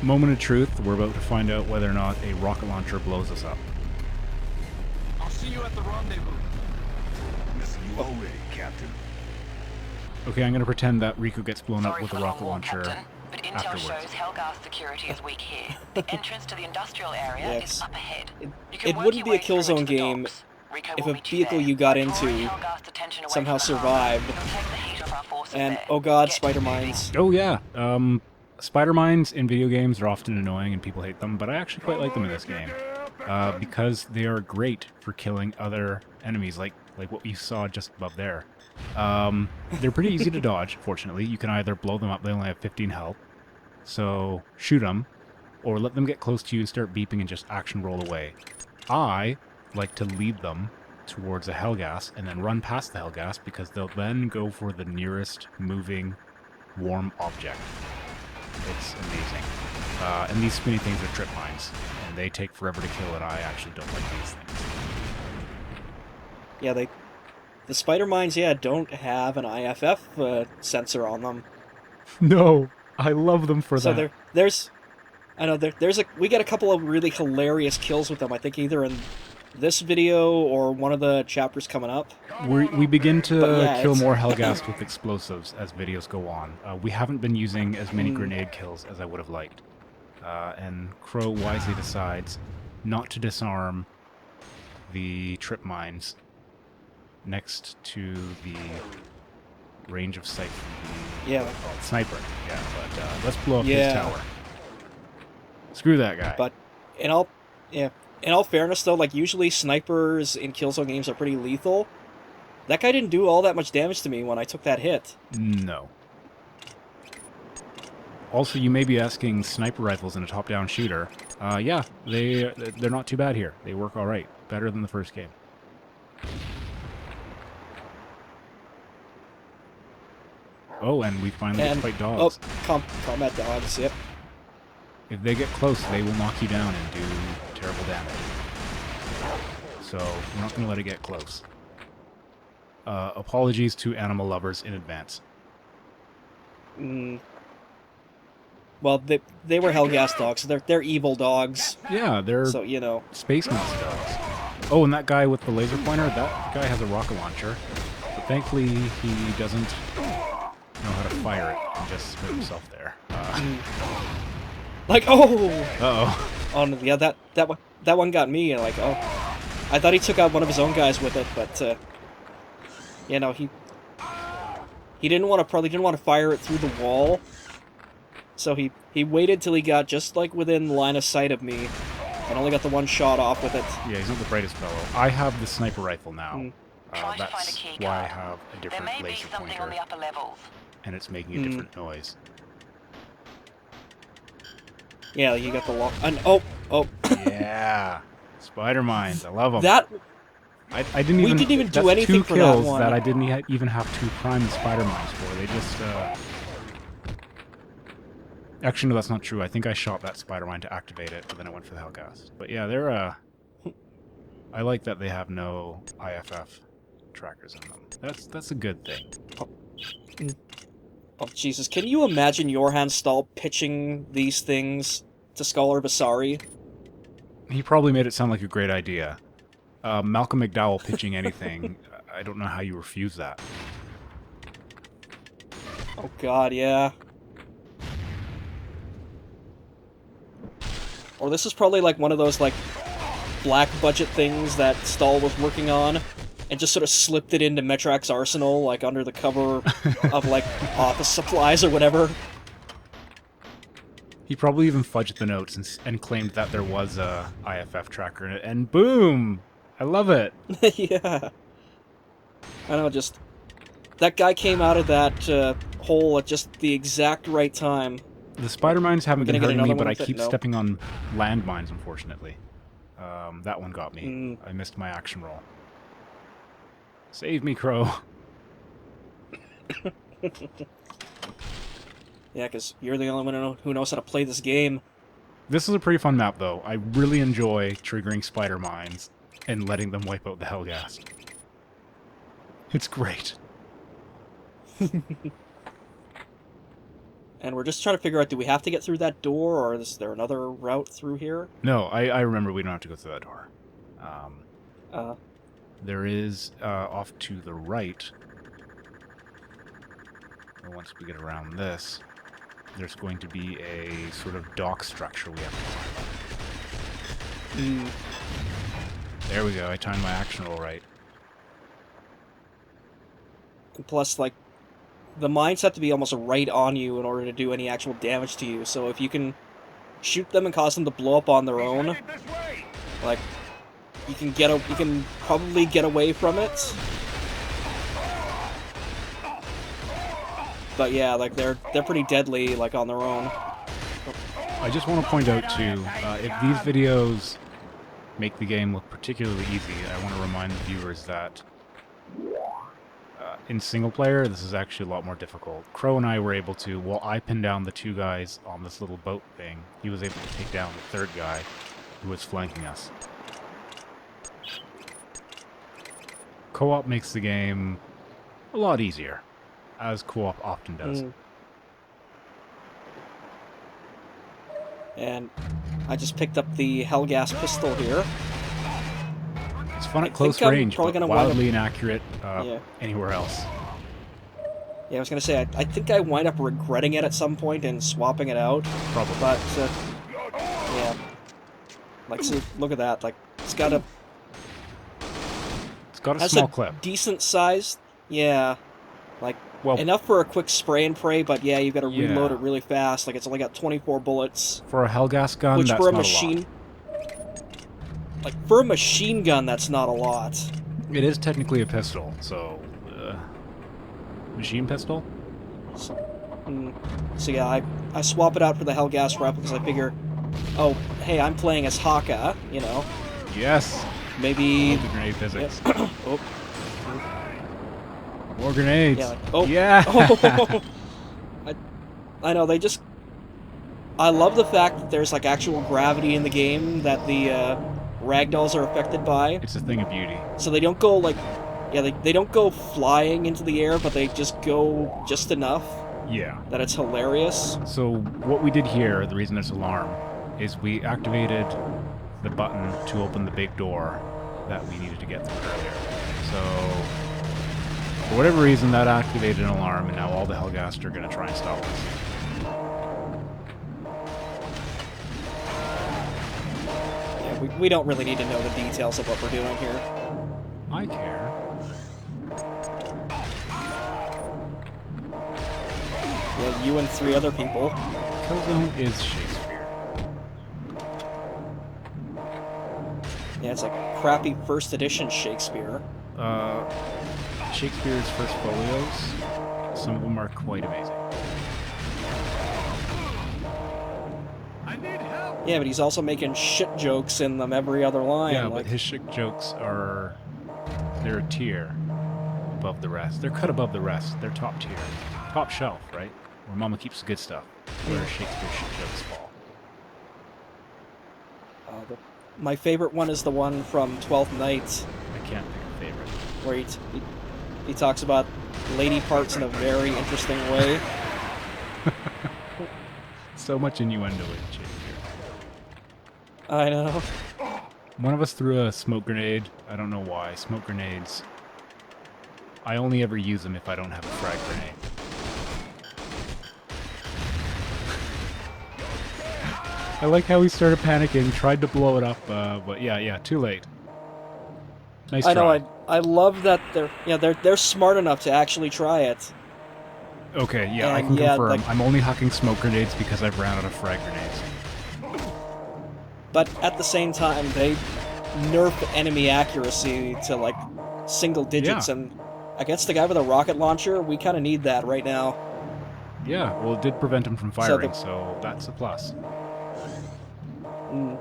moment of truth. We're about to find out whether or not a rocket launcher blows us up. I'll see you at the rendezvous. Missing you already, Captain. Okay, I'm going to pretend that Riku gets blown up with a rocket War, launcher Captain, but intel afterwards. shows Helgar's security is weak here. The entrance to the industrial area Yes. is up ahead. It wouldn't be a Killzone game if a vehicle you got into somehow survived. And, oh god, spider mines. Oh yeah, spider mines in video games are often annoying and people hate them, but I actually quite like them in this game. Because they are great for killing other enemies, like what you saw just above there. They're pretty easy to dodge, fortunately. You can either blow them up, they only have 15 health, so shoot them, or let them get close to you and start beeping and just action roll away. I like to lead them towards a Hellgas and then run past the Hellgas because they'll then go for the nearest moving warm object. It's amazing. And these spinny things are trip mines, and they take forever to kill, and I actually don't like these things. Yeah, the spider mines, yeah, don't have an IFF sensor on them. No, I love them for So that. we get a couple of really hilarious kills with them. I think either in this video or one of the chapters coming up. We begin to yeah, kill more Hellgas with explosives as videos go on. We haven't been using as many grenade kills as I would have liked. And Crow wisely decides not to disarm the trip mines next to the range of sight from the sniper. Yeah, but let's blow up his tower. Screw that guy. But in all fairness though, like usually snipers in Killzone games are pretty lethal. That guy didn't do all that much damage to me when I took that hit. No. Also, you may be asking, sniper rifles in a top-down shooter. Yeah, they're not too bad here. They work all right, better than the first game. Oh, and we finally get to fight dogs. Oh, combat dogs. Yep. If they get close, they will knock you down and do terrible damage. So we're not going to let it get close. Apologies to animal lovers in advance. Well, they were Hellgas dogs, so they're evil dogs. Yeah, they're so you know space mouse dogs. Oh, and that guy with the laser pointer, that guy has a rocket launcher, but thankfully he doesn't know how to fire it and just hurt himself there. Like oh. Uh-oh. Oh yeah, that one got me. Like oh, I thought he took out one of his own guys with it, but you know he probably didn't want to fire it through the wall. So he waited till he got just like within line of sight of me, and only got the one shot off with it. Yeah, he's not the brightest fellow. I have the sniper rifle now. That's why I have a different laser pointer, and it's making a different noise. Yeah, you got the lock. And Yeah, spider mines. I love them. That I didn't even. We didn't even do anything for that one. 2 kills that one. that I didn't even have to prime the spider mines for. They just. Actually, no, that's not true. I think I shot that spider mine to activate it, but then I went for the Hellgas. But yeah, they're I like that they have no IFF trackers in them. That's a good thing. Oh Jesus! Can you imagine Johan Stahl pitching these things to Scholar Basari? He probably made it sound like a great idea. Malcolm McDowell pitching anything, I don't know how you refuse that. Oh God, yeah. Or this is probably like one of those like black budget things that Stahl was working on, and just sort of slipped it into Metrax's arsenal, like under the cover of like office supplies or whatever. He probably even fudged the notes and claimed that there was a IFF tracker in it, and boom! I love it! Yeah. I know, just... That guy came out of that hole at just the exact right time. The spider mines haven't been hurting me, but I keep No. stepping on landmines, unfortunately. That one got me. I missed my action roll. Save me, Crow. Yeah, because you're the only one who knows how to play this game. This is a pretty fun map, though. I really enjoy triggering spider mines and letting them wipe out the Hellgas. It's great. And we're just trying to figure out, do we have to get through that door, or is there another route through here? No, I remember we don't have to go through that door. Uh, There is, off to the right, and once we get around this, there's going to be a sort of dock structure we have to climb up. There we go, I timed my action roll right. Plus, like, the mines have to be almost right on you in order to do any actual damage to you, so if you can shoot them and cause them to blow up on their own, like, you can probably get away from it. But yeah, like, they're pretty deadly, like, on their own. I just want to point out, too, if these videos make the game look particularly easy, I want to remind the viewers that in single player, this is actually a lot more difficult. Crow and I were able to, while I pinned down the 2 guys on this little boat thing, he was able to take down the 3rd guy who was flanking us. Co-op makes the game a lot easier, as co-op often does. And I just picked up the Hellgas pistol here. It's fun at I close think I'm range, probably but gonna wind up- wildly inaccurate Yeah. anywhere else. Yeah, I was gonna say, I think I wind up regretting it at some point and swapping it out. Probably. But, yeah. Like, see, look at that. Like, it's got a... It's got a has small a clip. decent size. Yeah. Like, Well, enough for a quick spray and pray, but yeah, you've got to reload Yeah. it really fast. Like, it's only got 24 bullets. for a Hellgas gun, Which that's for a not machine... a lot. Like, for a machine gun, that's not a lot. It is technically a pistol, so... machine pistol? So yeah, I swap it out for the Hellgas rep because I figure, oh, hey, I'm playing as Haka, you know. Yes! Maybe... The grenade physics. Oh. More grenades! Yeah, like, oh. Yeah! Oh. I know, they just... I love the fact that there's, like, actual gravity in the game that the ragdolls are affected by. It's a thing of beauty. So they don't go, like... Yeah, they don't go flying into the air, but they just go just enough Yeah. that it's hilarious. So what we did here, the reason there's alarm, is we activated the button to open the big door that we needed to get through earlier. So, for whatever reason, that activated an alarm, and now all the Hellgast are going to try and stop us. Yeah, we don't really need to know the details of what we're doing here. I care. Yeah, you and 3 other people. Killzone is Shakespeare. Yeah, it's like crappy first edition Shakespeare. Shakespeare's first folios, some of them are quite amazing. Yeah, but he's also making shit jokes in them every other line. Yeah, like, but his shit jokes are... they're a tier above the rest. They're cut above the rest. They're top tier. Top shelf, right? Where Mama keeps the good stuff. Where Shakespeare's shit jokes fall. my favorite one is the one from 12th Night, I can't pick a favorite. where he talks about lady parts in a very interesting way. So much innuendo in Shakespeare. I know. One of us threw a smoke grenade. I don't know why. Smoke grenades. I only ever use them if I don't have a frag grenade. I like how he started panicking, tried to blow it up, but yeah, too late. Nice try. I know. I love that they're smart enough to actually try it. Okay, yeah, I And can yeah, confirm. like- I'm only hucking smoke grenades because I've ran out of frag grenades. But at the same time, they nerf enemy accuracy to like single digits, Yeah. and against the guy with a rocket launcher, we kind of need that right now. Yeah, well, it did prevent him from So firing, the- so that's a plus. Mm.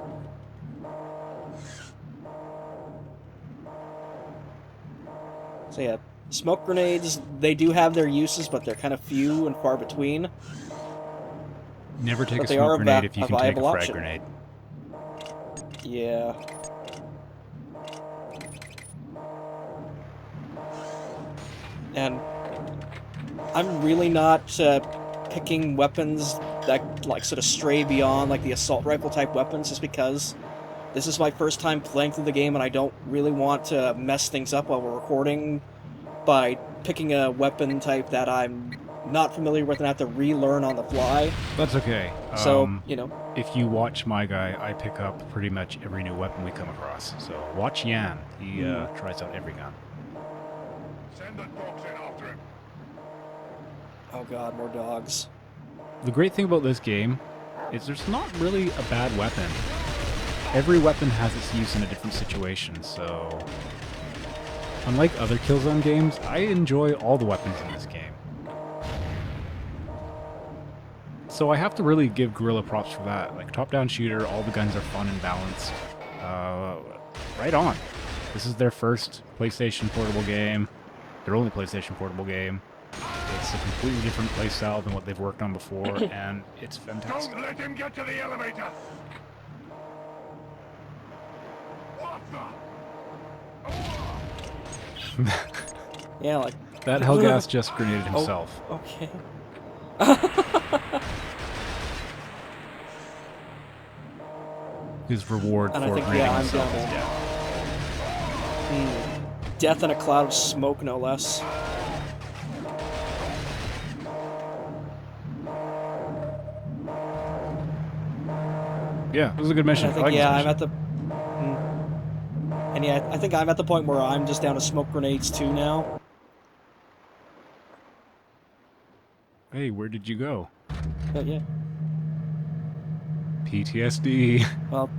So yeah, smoke grenades, they do have their uses, but they're kind of few and far between. Never take But a they smoke are grenade if you a can take a viable frag option. grenade. Yeah. And I'm really not picking weapons that like sort of stray beyond like the assault rifle type weapons, just because this is my first time playing through the game and I don't really want to mess things up while we're recording by picking a weapon type that I'm not familiar with and have to relearn on the fly. That's okay. So, you know. If you watch my guy, I pick up pretty much every new weapon we come across. So watch Yan. He tries out every gun. Send the dogs in after him. Oh god, more dogs. The great thing about this game is there's not really a bad weapon. Every weapon has its use in a different situation, so unlike other Killzone games, I enjoy all the weapons in this game. So I have to really give Guerrilla props for that. Like, top-down shooter, all the guns are fun and balanced. Right on. This is their first PlayStation portable game. Their only PlayStation portable game. It's a completely different playstyle than what they've worked on before, and it's fantastic. Don't let him get to the elevator. What the? Yeah, like... That Hellgas just grenaded himself. Oh, okay. His reward And I for think, grenading I'm himself down is there. death. Death in a cloud of smoke, no less. Yeah, it was a good mission. And I think, like this yeah, mission. I'm at the... And yeah, I think I'm at the point where I'm just down to smoke grenades too now. Hey, where did you go? But yeah. PTSD. Well,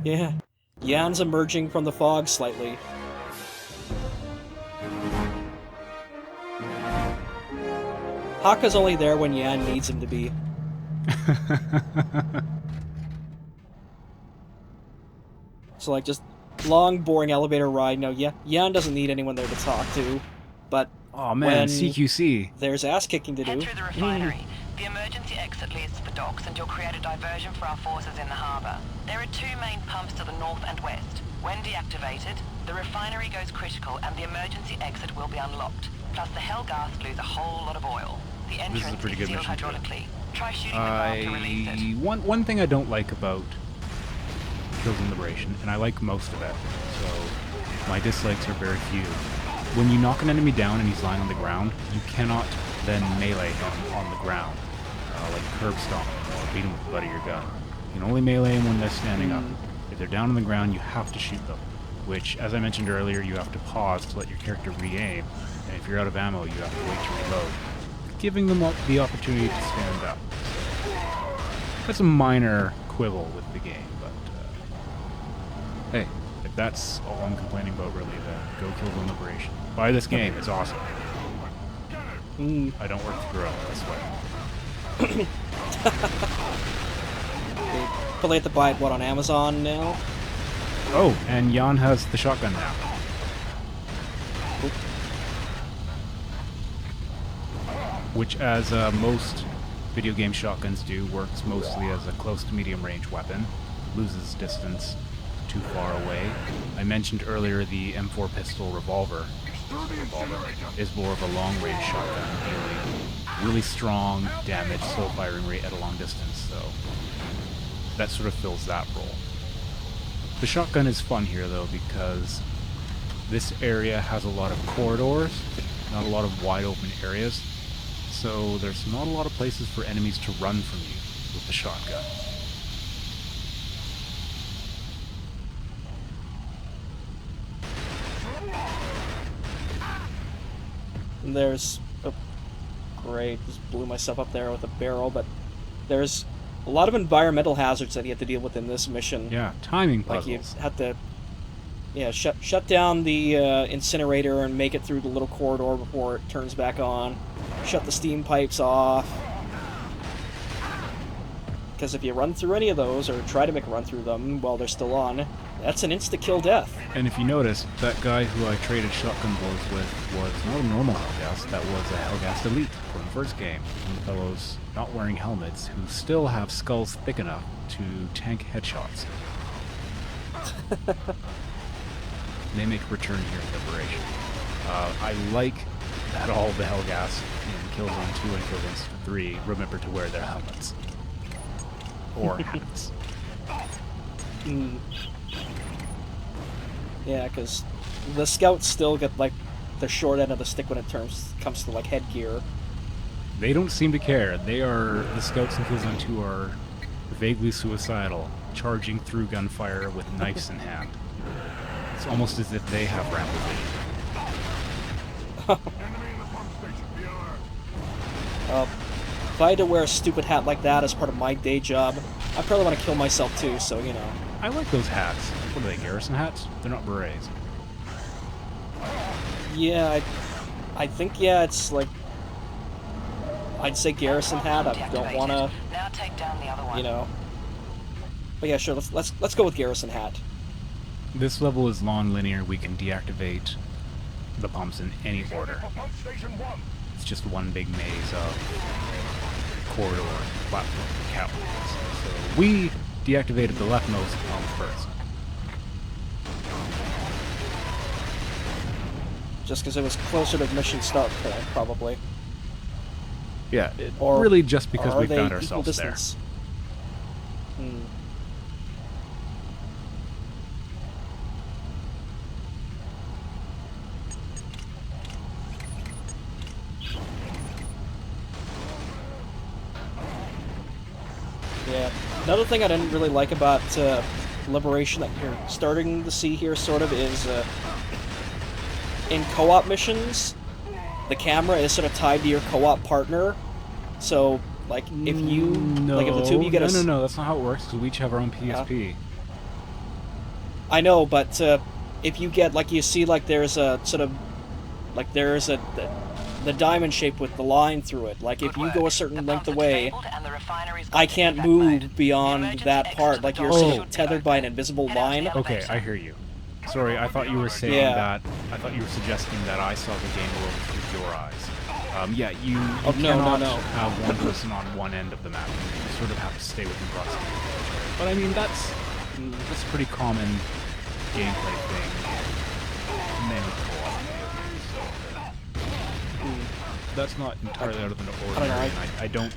yeah. Yan's emerging from the fog slightly. Haka's only there when Yan needs him to be. So, like, just long, boring elevator ride. No, yeah, Yan doesn't need anyone there to talk to, but Oh man, when CQC. there's ass-kicking to Head do... through the refinery. The emergency exit leads to the docks, and you'll create a diversion for our forces in the harbour. There are two main pumps to the north and west. When deactivated, the refinery goes critical, and the emergency exit will be unlocked. Plus, the Hellgas lose a whole lot of oil. The entrance pretty good is sealed mission, too. hydraulically. Try shooting the valve to release it. One thing I don't like about Killzone Liberation, and I like most of it, so my dislikes are very few. When you knock an enemy down and he's lying on the ground, you cannot then melee him on the ground, like curb stomp or beat him with the butt of your gun. You can only melee him when they're standing up. If they're down on the ground, you have to shoot them, which, as I mentioned earlier, you have to pause to let your character re-aim, and if you're out of ammo, you have to wait to reload, giving them the opportunity to stand up. That's a minor quibble with the game, but hey, if that's all I'm complaining about really, then go Killzone Liberation. Buy this game, it's awesome. I don't work for Guerrilla, I swear. They probably have to buy it, what, on Amazon now? Oh, and Jan has the shotgun now. Which, as most video game shotguns do, works mostly as a close to medium range weapon. Loses distance too far away. I mentioned earlier the M4 pistol revolver is more of a long range shotgun, dealing really strong damage, slow firing rate at a long distance, so that sort of fills that role. The shotgun is fun here though, because this area has a lot of corridors, not a lot of wide open areas, so there's not a lot of places for enemies to run from you with the shotgun. And there's... Oh, great, just blew myself up there with a barrel, but there's a lot of environmental hazards that you have to deal with in this mission. Yeah, timing Like puzzles. you have to, yeah, shut down the incinerator and make it through the little corridor before it turns back on. Shut the steam pipes off. Because if you run through any of those, or try to make a run through them while they're still on, that's an insta-kill death. And if you notice, that guy who I traded shotgun blows with was not a normal Hellgas, that was a Hellgas Elite from the first game. Some fellows not wearing helmets who still have skulls thick enough to tank headshots. They make a return here in Liberation. I like that all the Hellgas in Killzone 2 and Killzone 3 remember to wear their helmets. Or hats. Mm. Yeah, because the scouts still get, like, the short end of the stick when it comes to, like, headgear. They don't seem to care. The scouts in Killzone 2 are vaguely suicidal, charging through gunfire with knives in hand. It's almost as if they have ramble vision. Enemy in the pump station. Be alert. If I had to wear a stupid hat like that as part of my day job, I'd probably want to kill myself too, so, you know. I like those hats. What are they, Garrison hats? They're not berets. Yeah, I think, yeah, it's like... I'd say Garrison hat. I don't want to, Now take down the other one. you know... But yeah, sure, let's go with Garrison hat. This level is non-linear. We can deactivate the pumps in any order. For pump station 1. It's just one big maze of corridor, platform, catwalks. So we deactivated the leftmost pump first. Just because it was closer to mission start point, probably. Yeah, Or really just because or we are they found equal ourselves there. distance? Hmm. Yeah. Another thing I didn't really like about Liberation that you're starting to see here, sort of, is in co-op missions, the camera is sort of tied to your co-op partner. So, like, if you, like, if the two of you get a... No, that's not how it works, because we each have our own PSP. I know, but if you get, like, you see, like, there's a sort of, like, there's the diamond shape with the line through it. Like, if you go a certain length away, I can't move beyond that part. Like, you're sort of tethered by an invisible line. Okay, I hear you. Sorry, I thought you were saying Yeah. that. I thought you were suggesting that I saw the game a little through your eyes. Yeah, you Oh, no, cannot no. have one person on one end of the map. You sort of have to stay within proximity. But I mean, that's a pretty common gameplay thing in many co-op video games. That's not entirely out of the ordinary, and I don't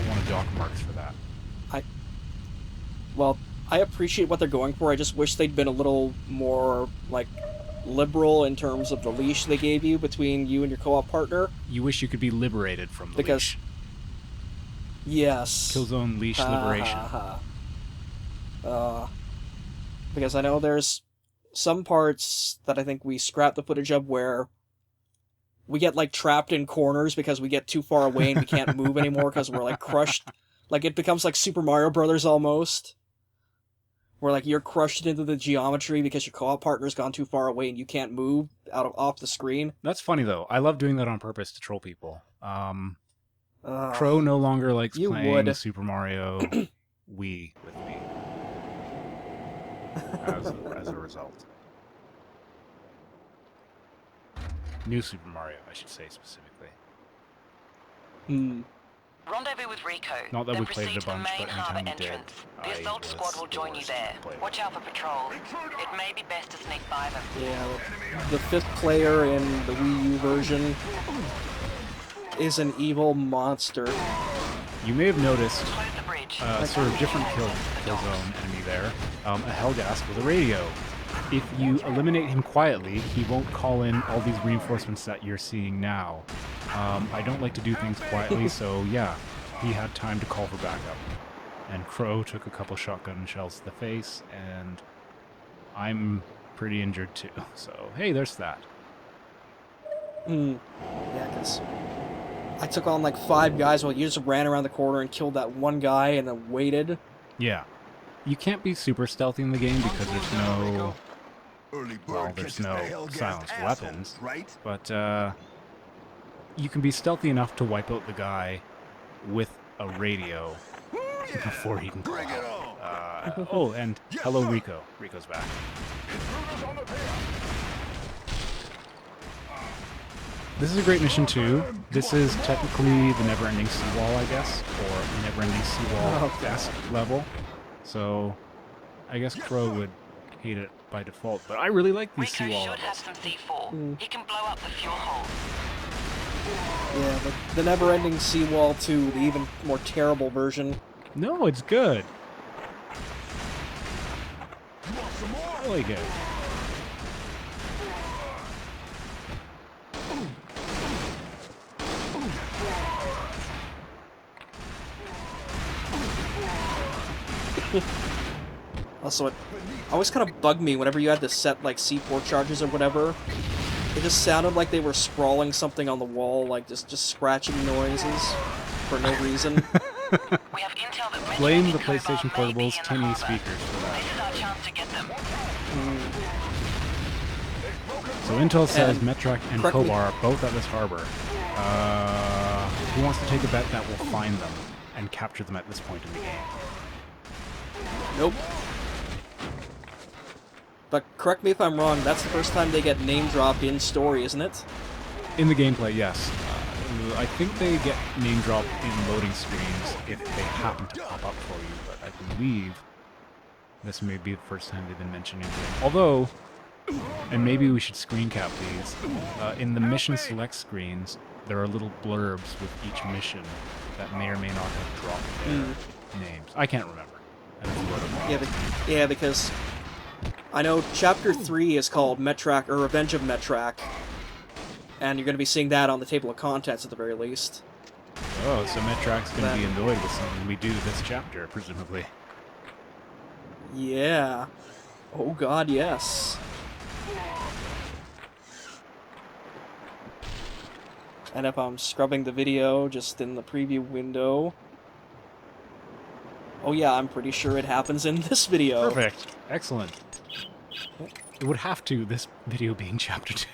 want to dock marks for that. Well, I appreciate what they're going for. I just wish they'd been a little more, like, liberal in terms of the leash they gave you between you and your co-op partner. You wish you could be liberated from the Because... leash. Yes. Killzone leash liberation. Because I know there's some parts that I think we scrapped the footage of where we get, like, trapped in corners because we get too far away and we can't move anymore because we're, like, crushed. Like, it becomes like Super Mario Brothers almost. Where, like, you're crushed into the geometry because your co-op partner's gone too far away and you can't move off the screen. That's funny, though. I love doing that on purpose to troll people. Crow no longer likes you playing would. Super Mario Wii with me. As a result. New Super Mario, I should say specifically. Rendezvous with Rico. Not that then we played proceed it a to the bunch, main but harbour anytime we did, entrance. The I assault was squad will join you forced there. to play Watch out for patrols. It may be best to sneak by them. Yeah, the fifth player in the Wii U version is an evil monster. You may have noticed Close the bridge. sort of different Killzone enemy there. A Hellgas with a radio. If you eliminate him quietly, he won't call in all these reinforcements that you're seeing now. I don't like to do things quietly, so yeah, he had time to call for backup. And Crow took a couple shotgun shells to the face, and I'm pretty injured too. So hey, there's that. Yeah, because I took on like 5 guys while you just ran around the corner and killed that one guy and then waited. Yeah. You can't be super stealthy in the game because there's no... Well, there's no silenced weapons, right? but you can be stealthy enough to wipe out the guy with a radio before he can call out. Oh, and hello, Rico. Rico's back. This is a great mission too. This is technically the never-ending seawall, I guess, or never-ending seawall-esque level. So I guess Crow would hate it by default, but I really like these Rico seawall should have levels. some C4. He can blow up the fuel holes. Yeah, the never-ending Seawall 2, the even more terrible version. No, it's good. Really good. Also, it always kind of bugged me whenever you had to set, like, C4 charges or whatever. It just sounded like they were scrawling something on the wall, like, just scratching noises for no reason. We have intel that Blame the Metro PlayStation Cobalt may be Portable's in the tinny harbour. speakers for that. This is our chance to get them. So Intel says And Metrak and correct me- Kobar are both at this harbor. Who wants to take a bet that we'll find them and capture them at this point in the game? Nope. But correct me if I'm wrong, that's the first time they get name-dropped in story, isn't it? In the gameplay, yes. I think they get name dropped in loading screens if they happen to pop up for you, but I believe this may be the first time they've been mentioned in the game. Although, and maybe we should screen cap these, in the mission select screens, there are little blurbs with each mission that may or may not have dropped their names. I can't remember. I don't know what it was. Yeah, because I know Chapter 3 is called Metrak, or Revenge of Metrak, and you're going to be seeing that on the table of contents at the very least. Oh, so Metrak's going to be annoyed with something we do this chapter, presumably. Yeah. Oh god, yes. And if I'm scrubbing the video just in the preview window... Oh yeah, I'm pretty sure it happens in this video. Perfect. Excellent. It would have to, this video being chapter 2.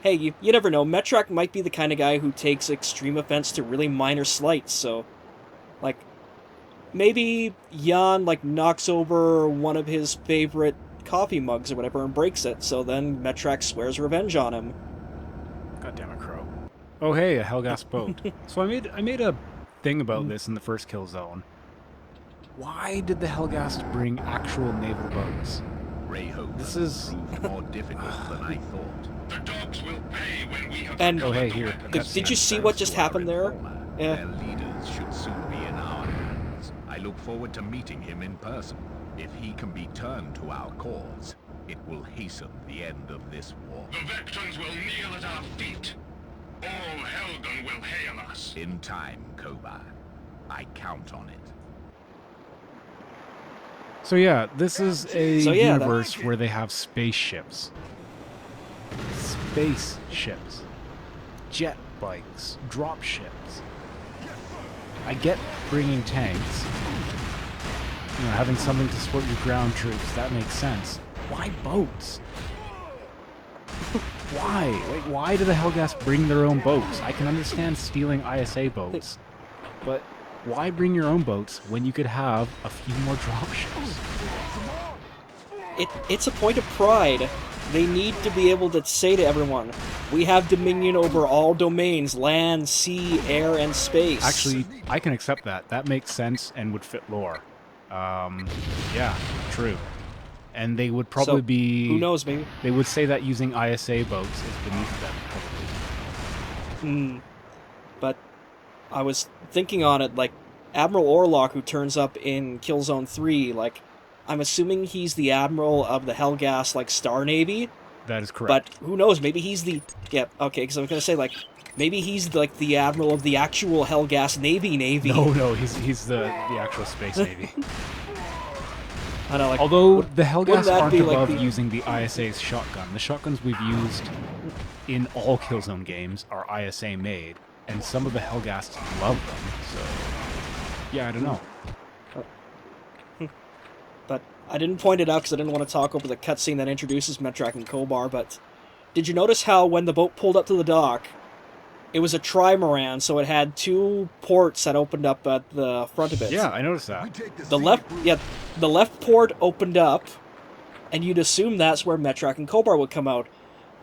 Hey, you never know. Metrak might be the kind of guy who takes extreme offense to really minor slights, so... Like, maybe Jan, like, knocks over one of his favorite coffee mugs or whatever and breaks it, so then Metrak swears revenge on him. God damn it, Crow. Oh hey, a Helgas boat. So I made a thing about this in the first Killzone. Why did the Helgas bring actual naval boats? This is... proved more difficult than I thought. The dogs will pay when we have And Oh hey, here. a did cutscene. you see what just happened there? Yeah. Their leaders should soon be in our hands. I look forward to meeting him in person. If he can be turned to our cause, it will hasten the end of this war. The Vectons will kneel at our feet. All Helgon will hail us. In time, Kobar. I count on it. So yeah, this is a So yeah, universe where they have spaceships. Spaceships. Jet bikes. Drop ships. I get bringing tanks. You know, having something to support your ground troops, that makes sense. Why boats? Why? Like, why do the Helgas bring their own boats? I can understand stealing ISA boats, but why bring your own boats when you could have a few more dropships? It's a point of pride. They need to be able to say to everyone, we have dominion over all domains, land, sea, air, and space. Actually, I can accept that. That makes sense and would fit lore. Yeah, true. And they would probably So, be... who knows, maybe? They would say that using ISA boats is beneath them, probably. But I was thinking on it, like, Admiral Orlok, who turns up in Killzone 3, like, I'm assuming he's the Admiral of the Helgas, like, Star Navy, That is correct. but who knows, maybe he's the... Yeah, okay, because I was going to say, like, maybe he's, like, the Admiral of the actual Helgas Navy. No, he's the actual space navy. I know, like, Although the wouldn't Helgas that aren't be, like, above the- using the ISA's shotgun. The shotguns we've used in all Killzone games are ISA made, and some of the Helgas love them, so... Yeah, I don't know. But I didn't point it out because I didn't want to talk over the cutscene that introduces Metrak and Kobar, but did you notice how when the boat pulled up to the dock, it was a trimaran, so it had two ports that opened up at the front of it? Yeah, I noticed that. The left port opened up, and you'd assume that's where Metrak and Kobar would come out.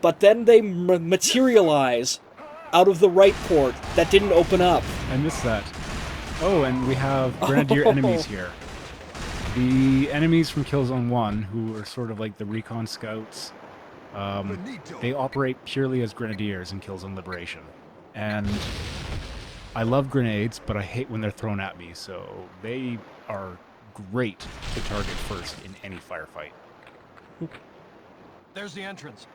But then they materialize out of the right port that didn't open up. I missed that. Oh, and we have Grenadier enemies here. The enemies from Killzone 1, who are sort of like the recon scouts, they operate purely as grenadiers in Killzone Liberation. And I love grenades, but I hate when they're thrown at me, so they are great to target first in any firefight. There's the entrance.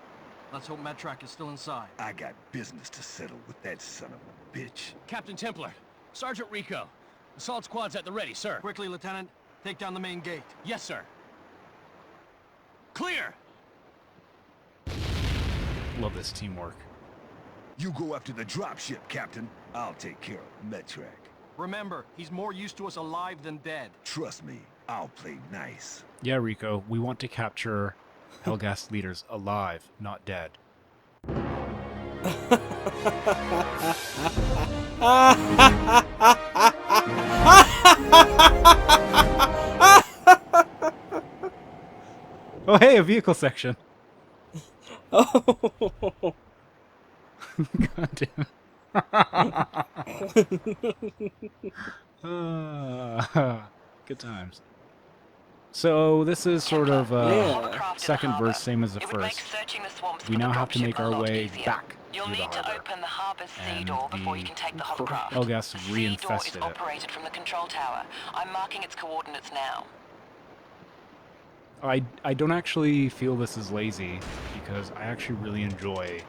Let's hope Medtrack is still inside. I got business to settle with that son of a bitch. Captain Templar, Sergeant Rico. Assault squad's at the ready, sir. Quickly, Lieutenant. Take down the main gate. Yes, sir. Clear! Love this teamwork. You go after the dropship, Captain. I'll take care of Medtrack. Remember, he's more used to us alive than dead. Trust me, I'll play nice. Yeah, Rico, we want to capture Helghast leaders alive, not dead. Oh, hey, a vehicle section. Oh. God damn. Good times. So this is sort of second verse, same as the first. We now have to make our way back You'll through the need to harbor. open the harbor's sea And door before you the can take the hovercraft. Helghast have The sea door is reinfested it. operated from the control tower. I'm marking its coordinates now. I don't actually feel this is lazy, because I actually really enjoy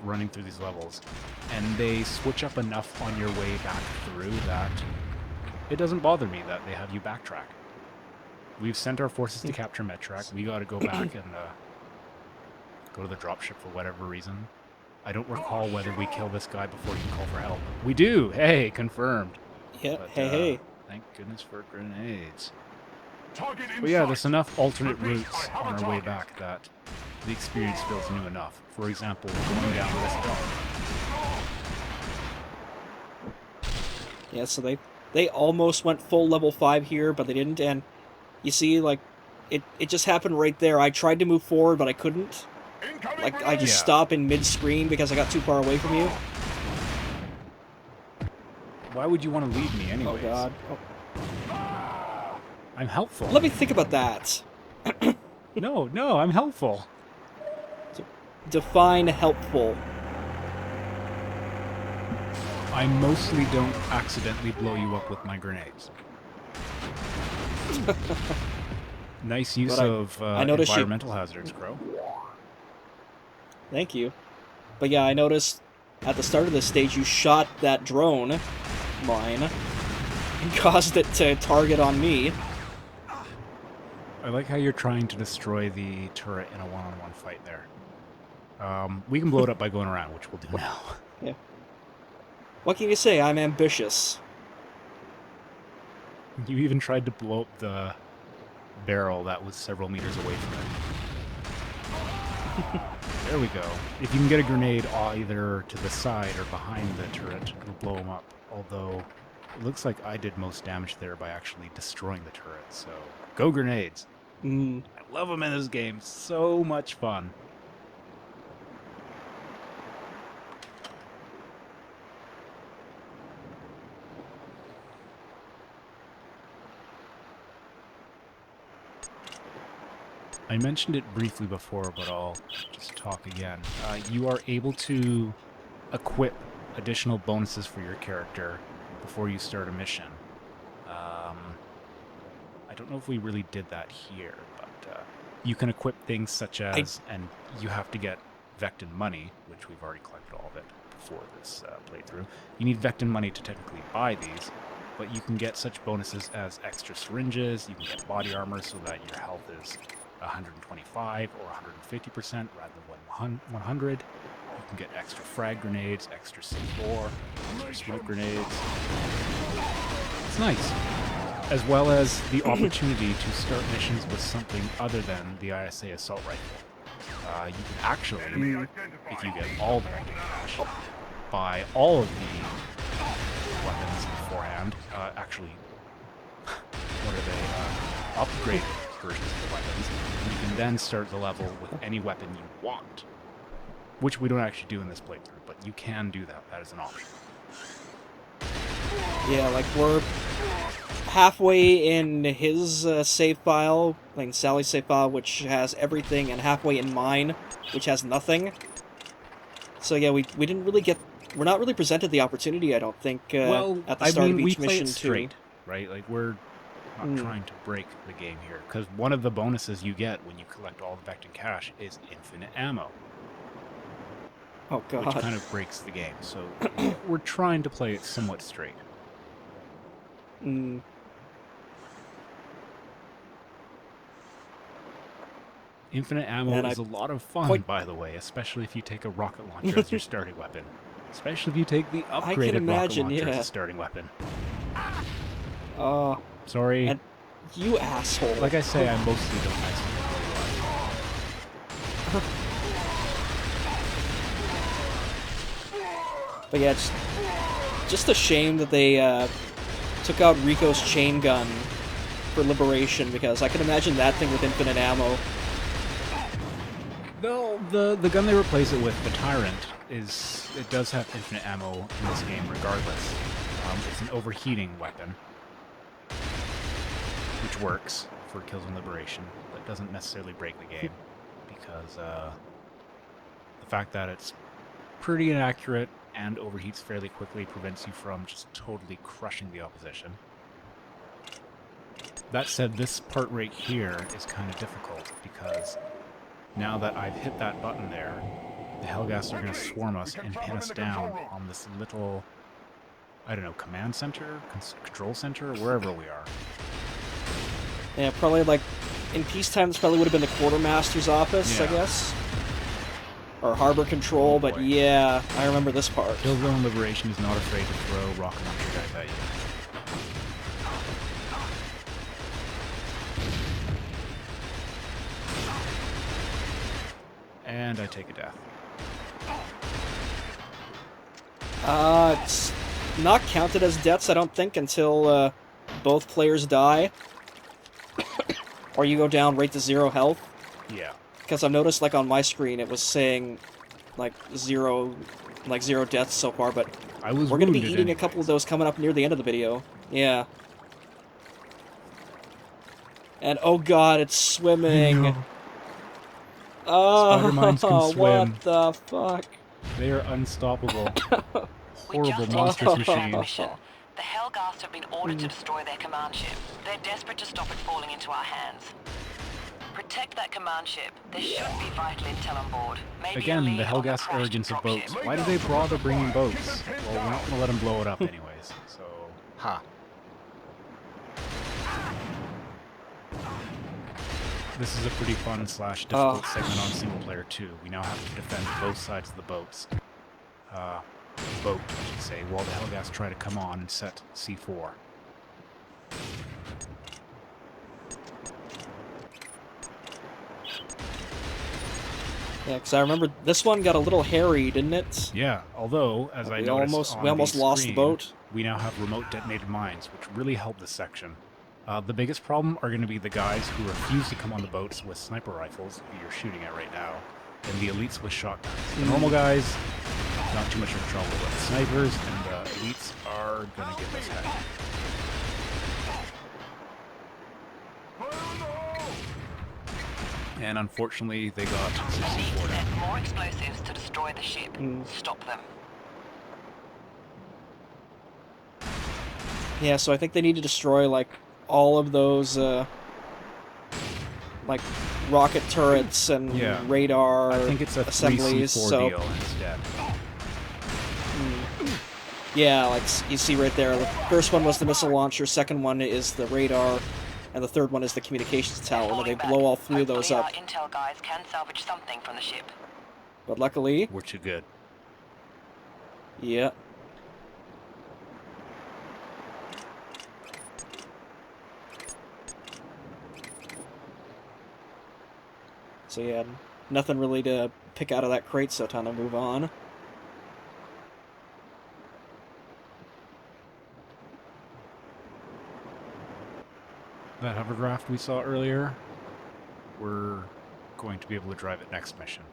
running through these levels. And they switch up enough on your way back through that it doesn't bother me that they have you backtrack. We've sent our forces to capture Medtrack. We gotta go back and go to the dropship for whatever reason. I don't recall whether we kill this guy before you can call for help. We do! Hey, confirmed. Yeah, But, hey. Thank goodness for grenades. Target in But yeah, sight. there's enough alternate Repeat, routes I have on a our way target. back that the experience feels new enough. For example, going down this hill. Yeah, so they almost went full level 5 here, but they didn't, and you see, like, it just happened right there. I tried to move forward, but I couldn't. Incoming Like, I grenade. just Yeah. stop in mid-screen because I got too far away from you. Why would you want to leave me Oh, anyways? God. Oh. I'm helpful. Let me think about that. No, I'm helpful. Define helpful. I mostly don't accidentally blow you up with my grenades. Nice use But of I noticed you- environmental hazards, Crow. Thank you. But yeah, I noticed at the start of this stage you shot that drone mine and caused it to target on me. I like how you're trying to destroy the turret in a one-on-one fight there. We can blow it up by going around, which we'll do now. Yeah. What can you say? I'm ambitious. You even tried to blow up the barrel that was several meters away from it. There we go. If you can get a grenade either to the side or behind the turret, it'll blow them up. Although, it looks like I did most damage there by actually destroying the turret, so go grenades. Mm. I love them in this game. So much fun. I mentioned it briefly before, but I'll just talk again. You are able to equip additional bonuses for your character before you start a mission. I don't know if we really did that here, but you can equip things such as, and you have to get Vectin money, which we've already collected all of it before this playthrough. You need Vectin money to technically buy these, but you can get such bonuses as extra syringes, you can get body armor so that your health is 125 or 150% rather than 100. You can get extra frag grenades, extra C4, extra smoke grenades. It's nice. As well as the opportunity to start missions with something other than the ISA assault rifle. You can actually, if you get all the Vector cash, buy all of the weapons beforehand. Actually, what are they? Upgraded versions of the weapons. And you can then start the level with any weapon you want. Which we don't actually do in this playthrough, but you can do that. That is an option. Yeah, like halfway in his save file, like Sally's save file, which has everything, and halfway in mine, which has nothing. So yeah, we didn't really get... We're not really presented the opportunity, I don't think, Well, at the I start mean, of we each play mission it straight, to... right? Like, we're not trying to break the game here, because one of the bonuses you get when you collect all the Vectin cash is infinite ammo, Oh god. which kind of breaks the game. So we're trying to play it somewhat straight. Mm. Infinite ammo And is a lot of fun, quite- by the way, especially if you take a rocket launcher as your starting weapon. Especially if you take the upgraded imagine, rocket launcher as yeah. a starting weapon. Uh, Sorry. and you asshole. Like I say, I mostly don't actually But yeah, it's just a shame that they took out Rico's chain gun for Liberation, because I can imagine that thing with infinite ammo. No, the gun they replace it with, the Tyrant, it does have infinite ammo in this game regardless. It's an overheating weapon, which works for Killzone Liberation, but doesn't necessarily break the game, because the fact that it's pretty inaccurate and overheats fairly quickly prevents you from just totally crushing the opposition. That said, this part right here is kind of difficult, because now that I've hit that button there, the Hellghasts are going to swarm us and pin us down on this little, I don't know, command center, control center, wherever we are. Yeah, probably like, in peacetime this probably would have been the Quartermaster's office, I Yeah. guess. Or Harbor Control, Oh, but boy. yeah, I remember this part. Killzone Liberation is not afraid to throw rocket launcher guys at you. And I take a death. It's not counted as deaths, I don't think, until both players die. Or you go down right to 0 health. Yeah. Because I've noticed, like, on my screen, it was saying, like, zero deaths so far, but I was we're going to be wounded eating a couple of anyways. those coming up near the end of the video. Yeah. And, oh god, it's swimming. No. Oh, Spider mines can swim. what the fuck? They are unstoppable. We Horrible just monstrous entered the machines. transmission. The Hellghasts have been ordered to destroy their command ship. They're desperate to stop it falling into our hands. Protect that command ship. There should be vital intel on board. Maybe a Again, the lead on Hellgas crashed arrogance of dropship. boats. Why do they bother bringing boats? Well, we're not going to let them blow it up anyways, so... Ha. This is a pretty fun / difficult segment on single player too. We now have to defend both sides of the boats. Boat, I should say, while the Hellgas try to come on and set C4. Yeah, because I remember this one got a little hairy, didn't it? Yeah, although, as I We noticed almost- on we almost the lost the screen, boat. we now have remote detonated mines, which really help this section. The biggest problem are going to be the guys who refuse to come on the boats with sniper rifles, who you're shooting at right now, and the elites with shotguns. The normal guys, not too much of trouble, but the snipers and the elites are going to give us heck. And unfortunately, they got Need to 64 set down. more explosives to destroy the ship. Stop them. Yeah, so I think they need to destroy, like, all of those, like, rocket turrets and Yeah. radar I think it's a assemblies, 3C4 so... deal instead. Yeah, like, you see right there, the first one was the missile launcher, second one is the radar, and the third one is the communications tower, and Falling they back. blow all three of those Hopefully up. our intel guys can salvage something from the ship. But luckily, We're too good. yeah. So yeah, nothing really to pick out of that crate, so time to move on. That hovercraft we saw earlier, we're going to be able to drive it next mission.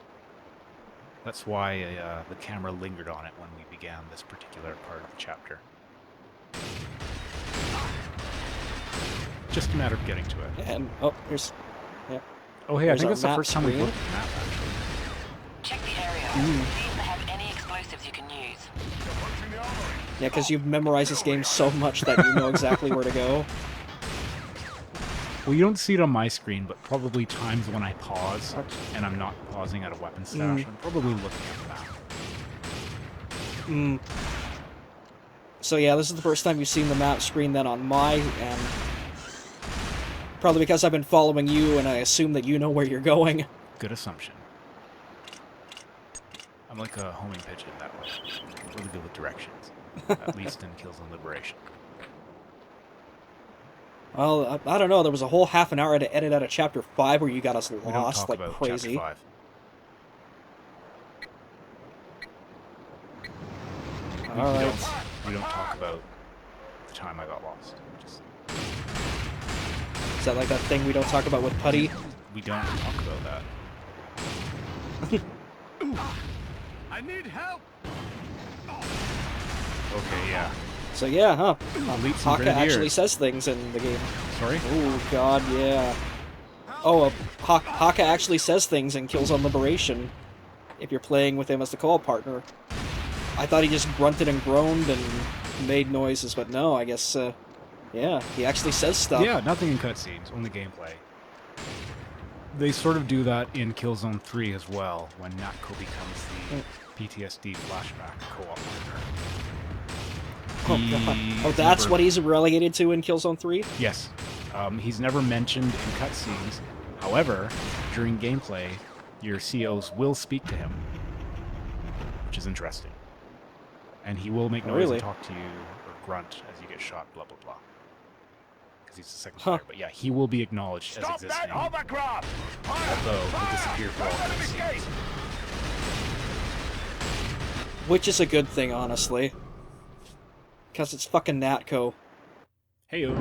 That's why the camera lingered on it when we began this particular part of the chapter. just a matter of getting to it. And, oh, here's... Yeah. Oh, hey, I There's think our it's the map first time we've screen. looked at the map, actually. Check the area. See if they have any explosives you can use. Yeah, because you've memorized this game so much that you know exactly where to go. Well, you don't see it on my screen, but probably times when I pause, and I'm not pausing at a weapon stash, I'm probably looking at the map. So yeah, this is the first time you've seen the map screen then on my end. Probably because I've been following you, and I assume that you know where you're going. Good assumption. I'm like a homing pigeon that way. Really good with directions. At least in Killzone Liberation. Well, I don't know, there was a whole half an hour to edit out of Chapter 5 where you got us We don't lost talk like about crazy. Chapter 5. Alright. We don't talk about the time I got lost. Just, Is that like that thing we don't talk about with Putty? we don't talk about that. I need help! Okay, yeah. So yeah, huh? Elites and Haka Grenadiers. actually says things in the game. Sorry? Oh god, yeah. Oh, Haka actually says things in Killzone Liberation if you're playing with him as the co-op partner. I thought he just grunted and groaned and made noises, but no, I guess, yeah, he actually says stuff. Yeah, nothing in cutscenes, only gameplay. They sort of do that in Killzone 3 as well, when Natko becomes the PTSD flashback co-op partner. Oh, God. Oh, that's what he's relegated to in Killzone 3? Yes. He's never mentioned in cutscenes. However, during gameplay, your COs will speak to him, which is interesting. And he will make noise Really? and talk to you, or grunt as you get shot, blah, blah, blah. Because he's the second player. But yeah, he will be acknowledged as existing, although he'll disappear for all cutscenes. Which is a good thing, honestly. Because it's fucking Natko. Heyo.